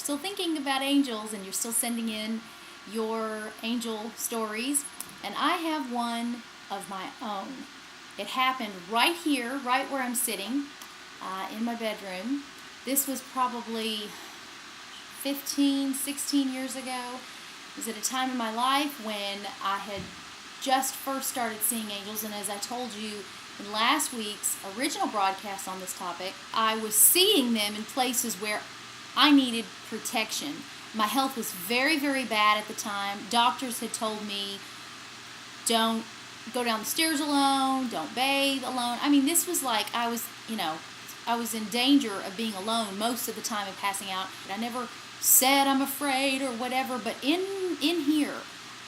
still thinking about angels and you're still sending in your angel stories. And I have one of my own. It happened right here, right where I'm sitting, in my bedroom. This was probably 15, 16 years ago. It was at a time in my life when I had just first started seeing angels, and as I told you in last week's original broadcast on this topic, I was seeing them in places where I needed protection. My health was very, very bad at the time. Doctors had told me, don't go down the stairs alone, don't bathe alone. I mean, this was like I was in danger of being alone most of the time and passing out. I never said I'm afraid or whatever, but in here,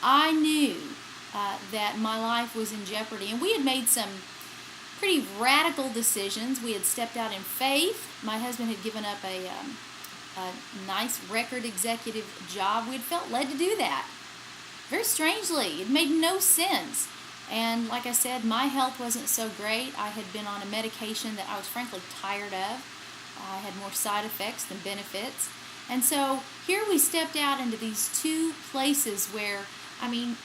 I knew that my life was in jeopardy. And we had made some pretty radical decisions. We had stepped out in faith. My husband had given up a nice record executive job. We had felt led to do that. Very strangely, it made no sense. And like I said, my health wasn't so great. I had been on a medication that I was frankly tired of. I had more side effects than benefits. And so here we stepped out into these two places where, I mean,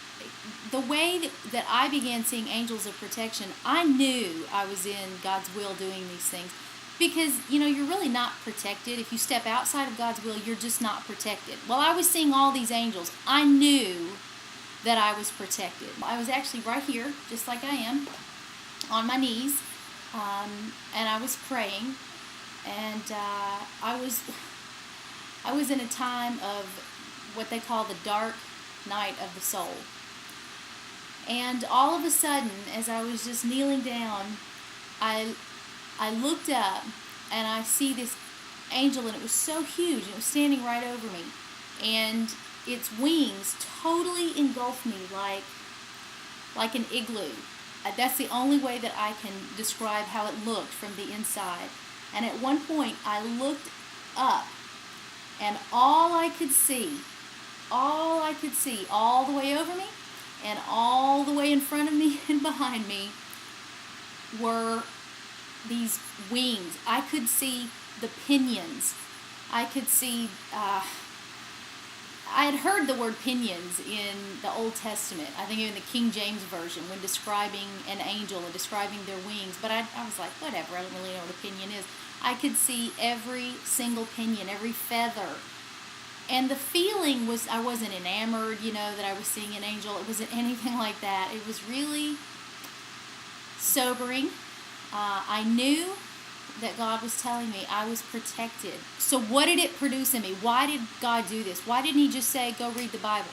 the way that I began seeing angels of protection, I knew I was in God's will doing these things. Because, you're really not protected. If you step outside of God's will, you're just not protected. Well, I was seeing all these angels. I knew that I was protected. I was actually right here, just like I am, on my knees, and I was praying, and I was in a time of what they call the dark night of the soul. And all of a sudden, as I was just kneeling down, I looked up and I see this angel, and it was so huge, and it was standing right over me, and its wings totally engulfed me like an igloo. That's the only way that I can describe how it looked from the inside. And at one point I looked up, and all I could see all the way over me and all the way in front of me and behind me were these wings. I could see the pinions. I could see I had heard the word pinions in the Old Testament, I think in the King James Version, when describing an angel and describing their wings. But I was like, whatever, I don't really know what a pinion is. I could see every single pinion, every feather. And the feeling was, I wasn't enamored, that I was seeing an angel. It wasn't anything like that. It was really sobering. I knew that God was telling me I was protected. So what did it produce in me? Why did God do this? Why didn't he just say, go read the Bible?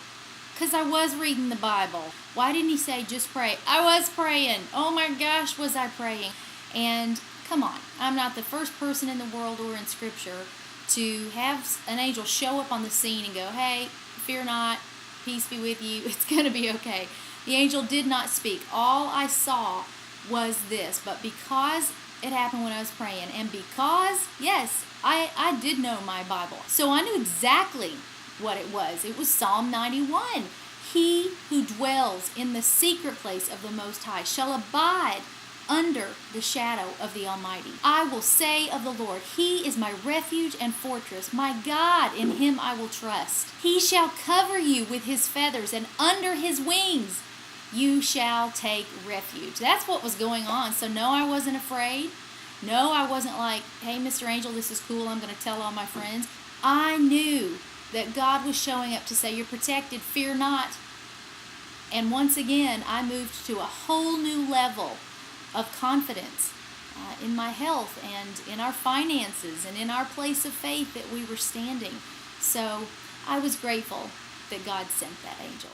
Because I was reading the Bible. Why didn't he say, just pray? I was praying. Oh my gosh, was I praying? And come on, I'm not the first person in the world or in Scripture to have an angel show up on the scene and go, hey, fear not, peace be with you, it's going to be okay. The angel did not speak. All I saw was this, but because it happened when I was praying, and because, yes, I did know my Bible, so I knew exactly what it was. It was Psalm 91. He who dwells in the secret place of the Most High shall abide under the shadow of the Almighty. I will say of the Lord, he is my refuge and fortress. My God, in him I will trust. He shall cover you with his feathers, and under his wings you shall take refuge. That's what was going on. So no, I wasn't afraid. No, I wasn't like, hey, Mr. Angel, this is cool, I'm going to tell all my friends. I knew that God was showing up to say, you're protected, fear not. And once again, I moved to a whole new level of confidence in my health and in our finances and in our place of faith that we were standing. So I was grateful that God sent that angel.